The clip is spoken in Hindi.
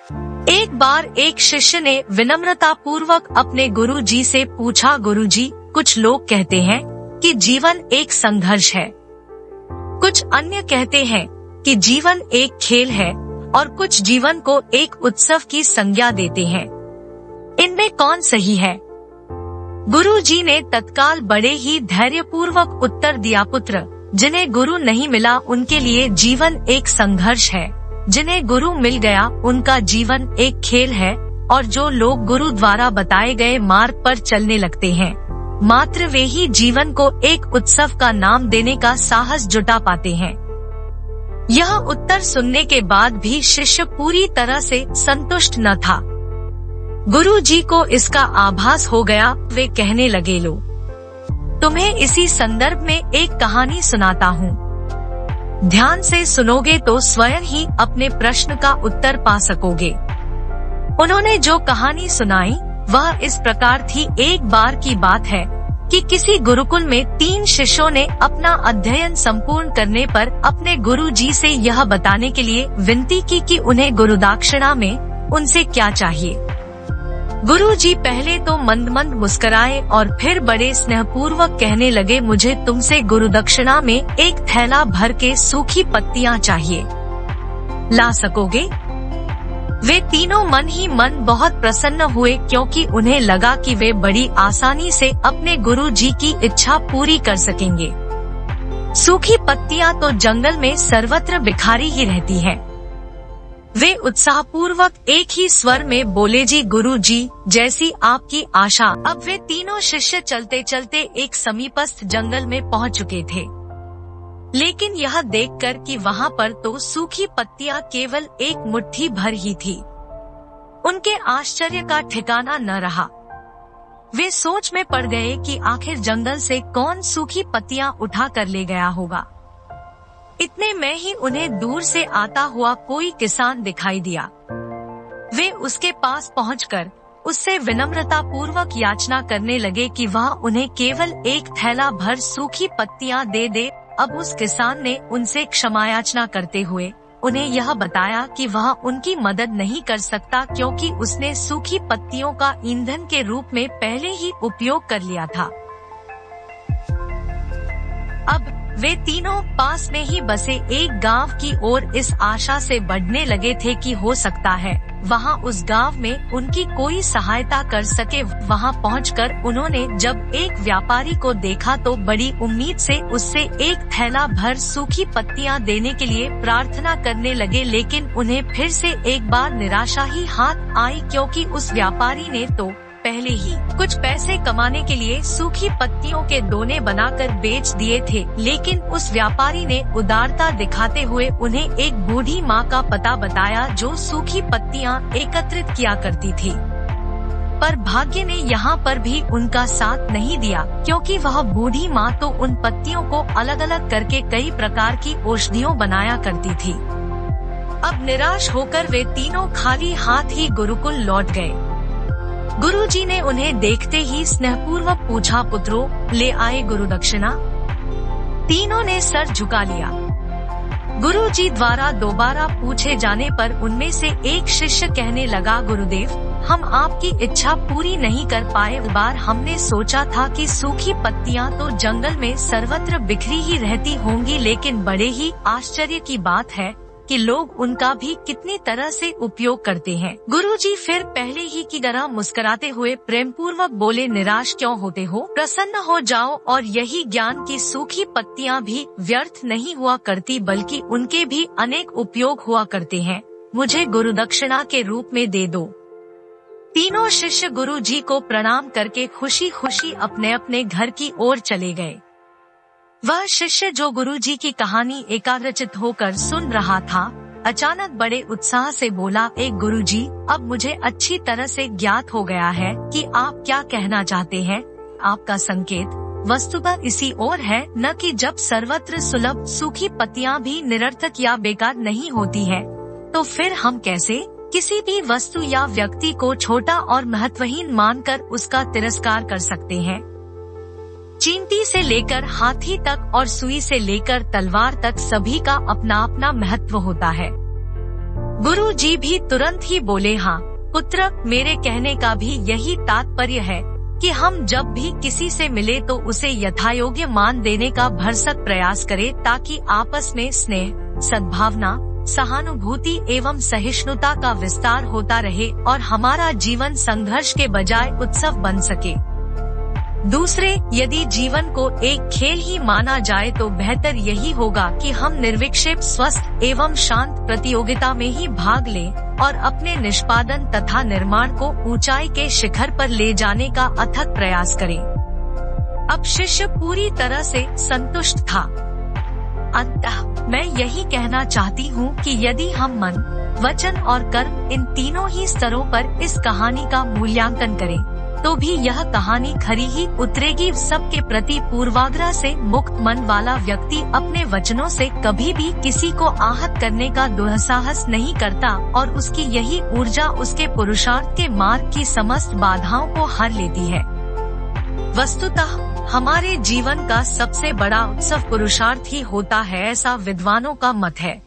एक बार एक शिष्य ने विनम्रता पूर्वक अपने गुरु जी से पूछा, गुरु जी, कुछ लोग कहते हैं कि जीवन एक संघर्ष है, कुछ अन्य कहते हैं कि जीवन एक खेल है और कुछ जीवन को एक उत्सव की संज्ञा देते हैं। इनमें कौन सही है? गुरु जी ने तत्काल बड़े ही धैर्यपूर्वक उत्तर दिया, पुत्र, जिन्हें गुरु नहीं मिला उनके लिए जीवन एक संघर्ष है, जिन्हें गुरु मिल गया उनका जीवन एक खेल है, और जो लोग गुरु द्वारा बताए गए मार्ग पर चलने लगते हैं, मात्र वे ही जीवन को एक उत्सव का नाम देने का साहस जुटा पाते हैं। यह उत्तर सुनने के बाद भी शिष्य पूरी तरह से संतुष्ट न था। गुरु जी को इसका आभास हो गया। वे कहने लगे, लो, तुम्हें इसी संदर्भ में एक कहानी सुनाता हूँ। ध्यान से सुनोगे तो स्वयं ही अपने प्रश्न का उत्तर पा सकोगे। उन्होंने जो कहानी सुनाई वह इस प्रकार थी। एक बार की बात है कि किसी गुरुकुल में 3 शिष्यों ने अपना अध्ययन संपूर्ण करने पर अपने गुरु जी से यह बताने के लिए विनती की कि उन्हें गुरुदक्षिणा में उनसे क्या चाहिए। गुरु जी पहले तो मंद मंद मुस्कुराए और फिर बड़े स्नेहपूर्वक कहने लगे, मुझे तुमसे गुरुदक्षिणा में एक थैला भर के सूखी पत्तियां चाहिए, ला सकोगे? वे तीनों मन ही मन बहुत प्रसन्न हुए, क्योंकि उन्हें लगा कि वे बड़ी आसानी से अपने गुरु जी की इच्छा पूरी कर सकेंगे। सूखी पत्तियां तो जंगल में सर्वत्र बिखारी ही रहती हैं। वे उत्साहपूर्वक एक ही स्वर में बोले, जी गुरु जी, जैसी आपकी आशा। अब वे तीनों शिष्य चलते चलते एक समीपस्थ जंगल में पहुंच चुके थे, लेकिन यह देखकर कि वहां पर तो सूखी पत्तियां केवल एक मुट्ठी भर ही थी, उनके आश्चर्य का ठिकाना न रहा। वे सोच में पड़ गए कि आखिर जंगल से कौन सूखी पत्तियां उठा कर ले गया होगा। इतने में ही उन्हें दूर से आता हुआ कोई किसान दिखाई दिया। वे उसके पास पहुंचकर उससे विनम्रता पूर्वक याचना करने लगे कि वह उन्हें केवल एक थैला भर सूखी पत्तियां दे दे। अब उस किसान ने उनसे क्षमा याचना करते हुए उन्हें यह बताया कि वह उनकी मदद नहीं कर सकता, क्योंकि उसने सूखी पत्तियों का ईंधन के रूप में पहले ही उपयोग कर लिया था। अब वे तीनों पास में ही बसे एक गांव की ओर इस आशा से बढ़ने लगे थे कि हो सकता है वहां उस गांव में उनकी कोई सहायता कर सके। वहां पहुंचकर उन्होंने जब एक व्यापारी को देखा तो बड़ी उम्मीद से उससे एक थैला भर सूखी पत्तियां देने के लिए प्रार्थना करने लगे, लेकिन उन्हें फिर से एक बार निराशा ही हाथ आई, क्योंकि उस व्यापारी ने तो पहले ही कुछ पैसे कमाने के लिए सूखी पत्तियों के दोने बनाकर बेच दिए थे। लेकिन उस व्यापारी ने उदारता दिखाते हुए उन्हें एक बूढ़ी माँ का पता बताया जो सूखी पत्तियां एकत्रित किया करती थी। पर भाग्य ने यहाँ पर भी उनका साथ नहीं दिया, क्योंकि वह बूढ़ी माँ तो उन पत्तियों को अलग अलग करके कई प्रकार की औषधियों बनाया करती थी। अब निराश होकर वे तीनों खाली हाथ ही गुरुकुल लौट गए। गुरुजी ने उन्हें देखते ही स्नेहपूर्वक पूछा, पुत्रों, ले आए गुरुदक्षिणा? तीनों ने सर झुका लिया। गुरुजी द्वारा दोबारा पूछे जाने पर उनमें से एक शिष्य कहने लगा, गुरुदेव, हम आपकी इच्छा पूरी नहीं कर पाए। बार हमने सोचा था कि सूखी पत्तियां तो जंगल में सर्वत्र बिखरी ही रहती होंगी, लेकिन बड़े ही आश्चर्य की बात है कि लोग उनका भी कितनी तरह से उपयोग करते हैं। गुरुजी फिर पहले ही की तरह मुस्कुराते हुए प्रेम पूर्वक बोले, निराश क्यों होते हो? प्रसन्न हो जाओ और यही ज्ञान की सूखी पत्तियां भी व्यर्थ नहीं हुआ करती, बल्कि उनके भी अनेक उपयोग हुआ करते हैं। मुझे गुरुदक्षिणा के रूप में दे दो। तीनों शिष्य गुरुजी को प्रणाम करके खुशी खुशी अपने अपने घर की ओर चले गए। वह शिष्य जो गुरुजी की कहानी एकाग्रचित होकर सुन रहा था, अचानक बड़े उत्साह से बोला, एक गुरुजी, अब मुझे अच्छी तरह से ज्ञात हो गया है कि आप क्या कहना चाहते हैं। आपका संकेत वस्तुतः इसी ओर है, न कि जब सर्वत्र सुलभ सूखी पत्तियां भी निरर्थक या बेकार नहीं होती है, तो फिर हम कैसे किसी भी वस्तु या व्यक्ति को छोटा और महत्वहीन मानकर उसका तिरस्कार कर सकते हैं। चींटी से लेकर हाथी तक और सुई से लेकर तलवार तक सभी का अपना अपना महत्व होता है। गुरु जी भी तुरंत ही बोले, हाँ पुत्र, मेरे कहने का भी यही तात्पर्य है कि हम जब भी किसी से मिले तो उसे यथायोग्य मान देने का भरसक प्रयास करें, ताकि आपस में स्नेह, सद्भावना, सहानुभूति एवं सहिष्णुता का विस्तार होता रहे और हमारा जीवन संघर्ष के बजाय उत्सव बन सके। दूसरे, यदि जीवन को एक खेल ही माना जाए तो बेहतर यही होगा कि हम निर्विक्षेप, स्वस्थ एवं शांत प्रतियोगिता में ही भाग लें और अपने निष्पादन तथा निर्माण को ऊंचाई के शिखर पर ले जाने का अथक प्रयास करें। अब शिष्य पूरी तरह से संतुष्ट था। अंततः मैं यही कहना चाहती हूँ कि यदि हम मन, वचन और कर्म इन तीनों ही स्तरों पर इस कहानी का मूल्यांकन करें तो भी यह कहानी खरी ही उतरेगी। सबके प्रति पूर्वाग्रह से मुक्त मन वाला व्यक्ति अपने वचनों से कभी भी किसी को आहत करने का दुस्साहस नहीं करता और उसकी यही ऊर्जा उसके पुरुषार्थ के मार्ग की समस्त बाधाओं को हर लेती है। वस्तुतः हमारे जीवन का सबसे बड़ा उत्सव पुरुषार्थ ही होता है, ऐसा विद्वानों का मत है।